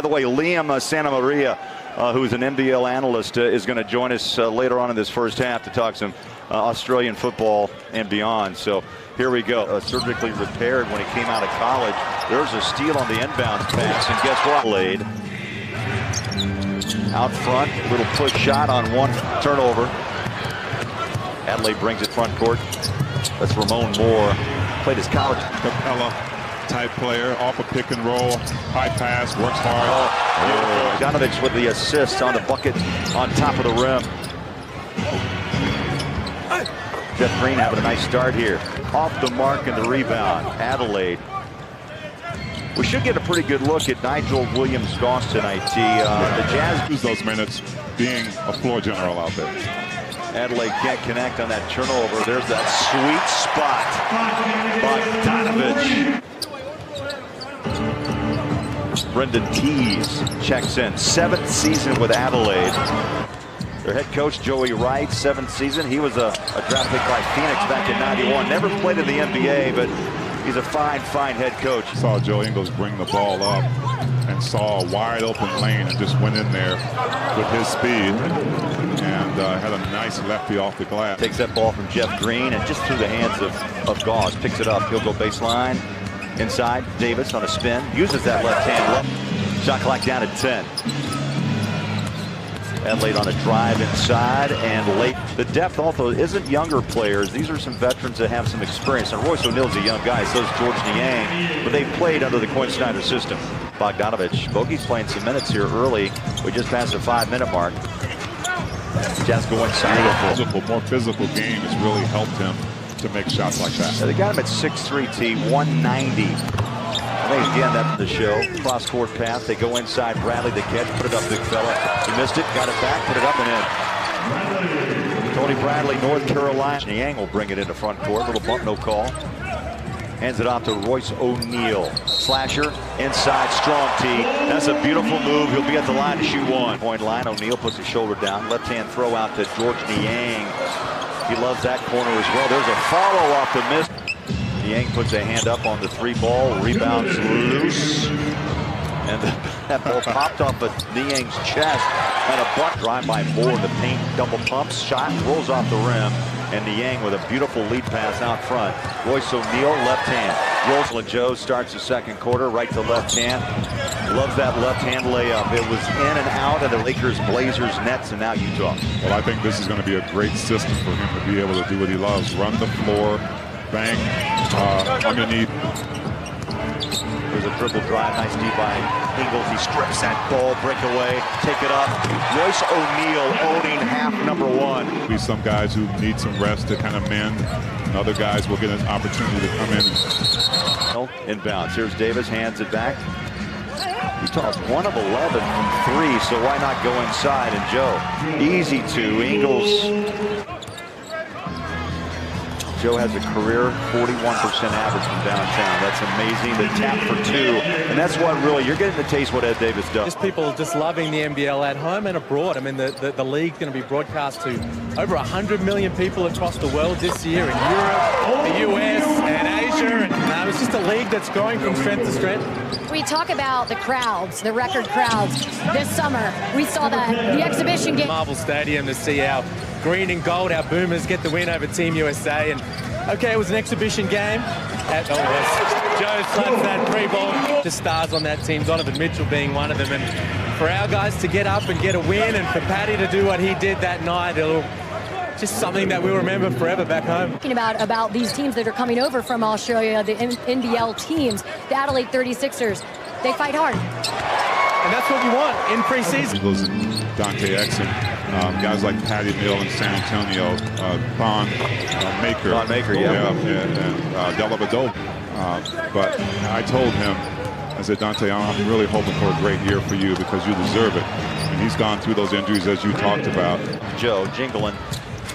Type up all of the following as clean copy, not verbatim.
By the way, Liam Santa Maria, who's an NBL analyst, is going to join us later on in this first half to talk some Australian football and beyond. So here we go. Surgically repaired when he came out of college. There's a steal on the inbounds pass, and guess what? Adelaide out front, little push shot on one turnover. Adelaide brings it front court. That's Ramon Moore. Played his college. Capella type player, off a pick and roll, high pass, works hard. Donovich with the assist on the bucket on top of the rim. Jeff Green having a nice start here. Off the mark and the rebound. Adelaide. We should get a pretty good look at Nigel Williams-Goss tonight. The Jazz use those minutes being a floor general out there. Adelaide can't connect on that turnover. There's that sweet spot by Donovich. Brendan Tees checks in. 7th season with Adelaide. Their head coach, Joey Wright, 7th season. He was a draft pick by Phoenix back in '91. Never played in the NBA, but he's a fine head coach. Saw Joe Ingles bring the ball up and saw a wide open lane and just went in there with his speed and had a nice lefty off the glass. Takes that ball from Jeff Green and just through the hands of Goss. Picks it up. He'll go baseline. Inside, Davis on a spin. Uses that left hand. Shot clock down at 10. Adelaide on a drive inside and late. The depth also isn't younger players. These are some veterans that have some experience. And Royce O'Neal's a young guy, so is George Niang, but they've played under the Quinn Snyder system. Bogdanovich, Bogey's playing some minutes here early. We just passed the 5-minute mark. Jazz go inside. More physical game has really helped him to make shots like that. Yeah, they got him at 6'3", T, 190. I think again, that's the show. Cross-court pass. They go inside. Bradley the catch. Put it up, big fella. He missed it. Got it back. Put it up and in. Tony Bradley, North Carolina. Niang will bring it into front court. Little bump, no call. Hands it off to Royce O'Neal. Slasher inside. Strong T. That's a beautiful move. He'll be at the line to shoot one. Point line. O'Neal puts his shoulder down. Left hand throw out to George Niang. He loves that corner as well. There's a follow off the miss. Niang puts a hand up on the 3-ball, rebounds loose, and that ball popped off of Niang's chest, and a butt drive by Moore. The paint double pumps, shot rolls off the rim, and Niang with a beautiful lead pass out front. Royce O'Neal, left hand. Rolls Joe starts the second quarter, right to left hand. Loves that left hand layup. It was in and out of the Lakers, Blazers, Nets, and now Utah. Well, I think this is going to be a great system for him to be able to do what he loves: run the floor, bang underneath. There's a triple drive, nice D by Ingles. He strips that ball, breakaway, take it up. Royce O'Neal owning half number one. Be some guys who need some rest to kind of mend, and other guys will get an opportunity to come in. Inbounds. Here's Davis, hands it back. Utah's 1 of 11 from 3, so why not go inside? And Joe, easy to Ingles. Joe has a career 41% average from downtown. That's amazing. The tap for 2. And that's what really, you're getting the taste what Ed Davis does. Just people just loving the NBL at home and abroad. I mean, the league's going to be broadcast to over 100 million people across the world this year in Europe, the US, and Asia. And it's just a league that's going from strength to strength. We talk about the crowds, the record crowds. This summer, we saw that the exhibition game. Marvel Stadium to see our green and gold, our Boomers get the win over Team USA. And okay, it was an exhibition game. Joe slats that 3-ball. Just stars on that team, Donovan Mitchell being one of them. And for our guys to get up and get a win, and for Paddy to do what he did that night, it'll just something that we'll remember forever back home. Talking about these teams that are coming over from Australia, the NBL teams, the Adelaide 36ers, they fight hard. And that's what you want in preseason. Those Dante Exum, guys like Patty Mill in San Antonio, Bon Maker. Bon Maker, yeah. And Della Badova. But I told him, I said, Dante, I'm really hoping for a great year for you because you deserve it. And he's gone through those injuries as you talked about. Joe jingling.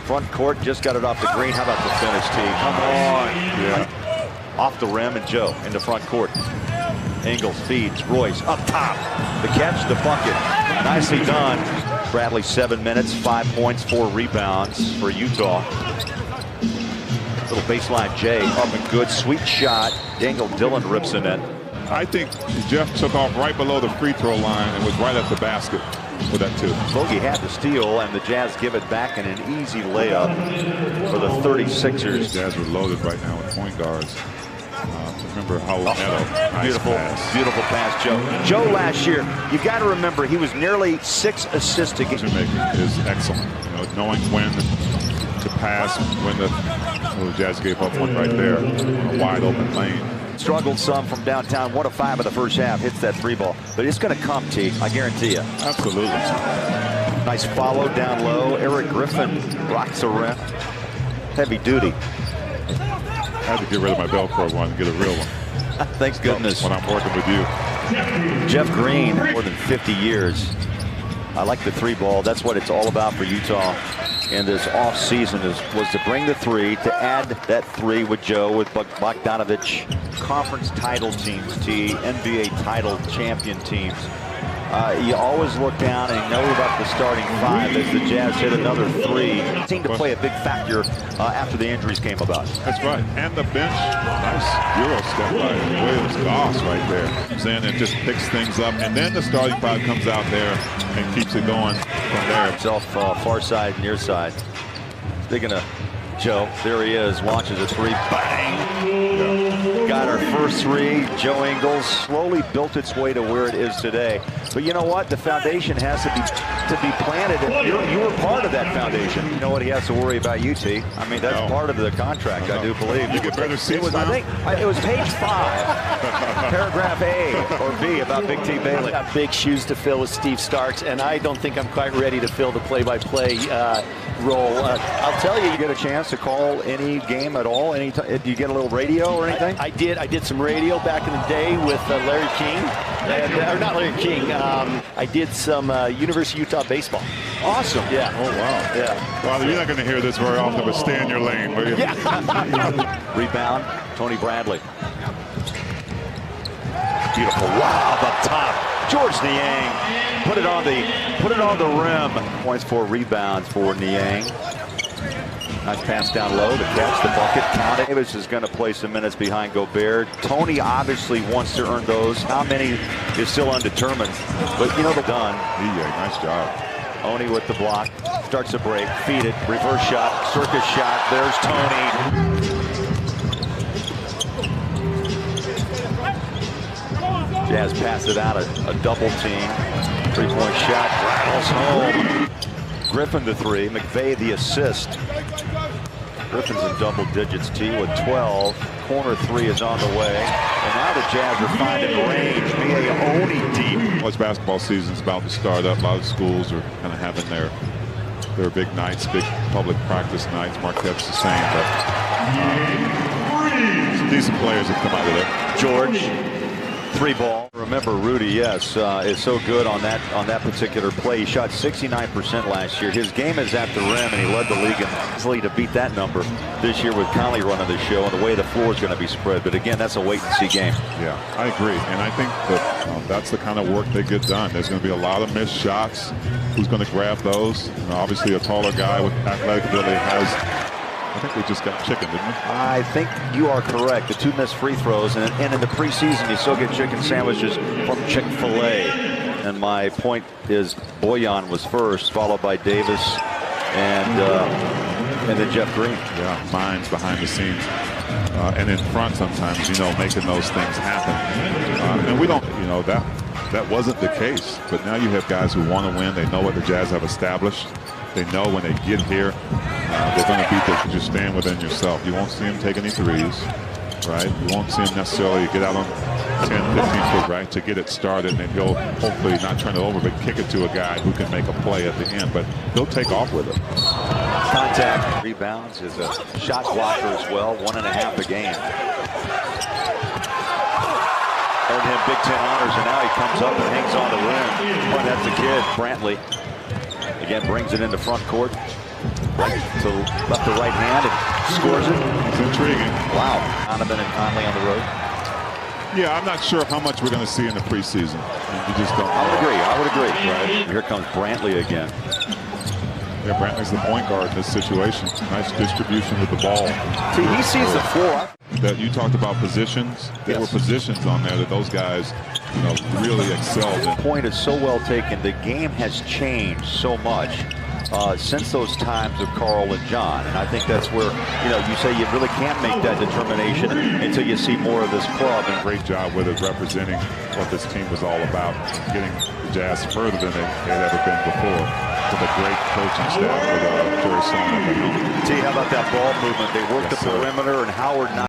Front court, just got it off the green. How about the finish, T? Come on. Yeah. Off the rim, and Joe into front court. Ingles feeds Royce up top. The catch, the bucket. Nicely done. Bradley 7 minutes, 5 points, 4 rebounds for Utah. Little baseline J up and good. Sweet shot. Daniel Dillon rips in it. I think Jeff took off right below the free throw line and was right at the basket for that too. Bogey had the steal, and the Jazz give it back in an easy layup for the 36ers. The Jazz are loaded right now with point guards. Remember how nice beautiful pass. Beautiful pass, Joe. Joe last year, you got to remember, he was nearly 6 assists a game. Decision-making is excellent. You know, knowing when to pass, when the Jazz gave up one right there, a wide open lane. Struggled some from downtown. 1 of 5 in the first half. Hits that 3 ball. But it's going to come, T. I guarantee you. Absolutely. Nice follow down low. Eric Griffin blocks the rim. Heavy duty. I had to get rid of my Velcro one and get a real one. Thanks goodness. When I'm working with you. Jeff Green, more than 50 years. I like the 3 ball. That's what it's all about for Utah in this off season was to bring the 3, to add that 3 with Joe, with Bogdanovich. Conference title teams, T, NBA title champion teams. You always look down and know about the starting 5 as the Jazz hit another 3. It seemed to play a big factor after the injuries came about. That's right. And the bench, nice Euro step by Williams Goss right there. Comes in and just picks things up. And then the starting 5 comes out there and keeps it going from there. Himself far side, near side. Speaking of Joe, there he is, launches a 3, bang! Yeah. Got our first 3. Joe Ingles slowly built its way to where it is today. But you know what? The foundation has to be planted. You were part of that foundation. You know what? He has to worry about you, T. I mean, that's part of the contract, I do believe. You get better seats now? I think it was page 5, paragraph A or B about Big T Bailey. Got big shoes to fill with Steve Starks, and I don't think I'm quite ready to fill the play-by-play role. I'll tell you, you get a chance to call any game at all? Do you get a little radio or anything? I did some radio back in the day with Larry King, or not Larry King. I did some University of Utah baseball. Awesome. Yeah. Oh, wow. Yeah. Well, you're not going to hear this very often, but stay in your lane, will you? Yeah. Rebound, Tony Bradley. Beautiful. Wow, the top. George Niang put it on the rim. Points for rebounds for Niang. Nice pass down low to catch the bucket. Count. Davis is going to play some minutes behind Gobert. Tony obviously wants to earn those. How many is still undetermined. But you know, they're done. Yeah, nice job. Oni with the block. Starts a break. Feed it. Reverse shot. Circus shot. There's Tony. Jazz pass it out. A double team. 3-point shot. Rattles home. Griffin the 3. McVay the assist. Griffin's in double digits, T, with 12. Corner 3 is on the way. And now the Jazz are finding range. B.A. Oni deep. College basketball season's about to start up. A lot of schools are kind of having their big nights, big public practice nights. Marquette's the same, but some decent players have come out of there. George. 3 ball. Remember Rudy, yes, is so good on that particular play. He shot 69% last year. His game is at the rim, and he led the league easily to beat that number this year with Conley running the show and the way the floor is going to be spread. But again, that's a wait-and-see game. Yeah, I agree, and I think that that's the kind of work they get done. There's going to be a lot of missed shots. Who's going to grab those? You know, obviously, a taller guy with athletic ability has. I think we just got chicken, didn't we? I think you are correct. The 2 missed free throws, and in the preseason, you still get chicken sandwiches from Chick-fil-A. And my point is Boyan was first, followed by Davis and then Jeff Green. Yeah, minds behind the scenes. And in front sometimes, you know, making those things happen. And we don't, you know, that wasn't the case. But now you have guys who want to win. They know what the Jazz have established. They know when they get here, they're going to beat this. Just stand within yourself. You won't see him take any threes, right? You won't see him necessarily get out on 10, 15 foot, right, to get it started. And he'll hopefully not turn it over, but kick it to a guy who can make a play at the end. But he'll take off with it. Contact. Rebounds is a shot blocker as well. 1.5 a game. Earned him Big Ten honors, and now he comes up and hangs on the rim. Boy, that's the kid, Brantley. Again, brings it into front court. Right to left to right hand and scores it. It's intriguing. Wow. Donovan and Conley on the road. Yeah, I'm not sure how much we're going to see in the preseason. You just don't. I would agree. Right. Here comes Brantley again. Yeah, Brantley's the point guard in this situation. Nice distribution with the ball. See, he sees the floor. that you talked about positions. There were positions on there that those guys, really excelled in. The point is so well taken. The game has changed so much since those times of Carl and John. And I think that's where, you say you really can't make that determination until you see more of this club. And great job with it, representing what this team was all about, getting the Jazz further than they had ever been before. With a great coaching staff with Jerry Sloan at the helm. See, how about that ball movement? They worked the perimeter, and Howard not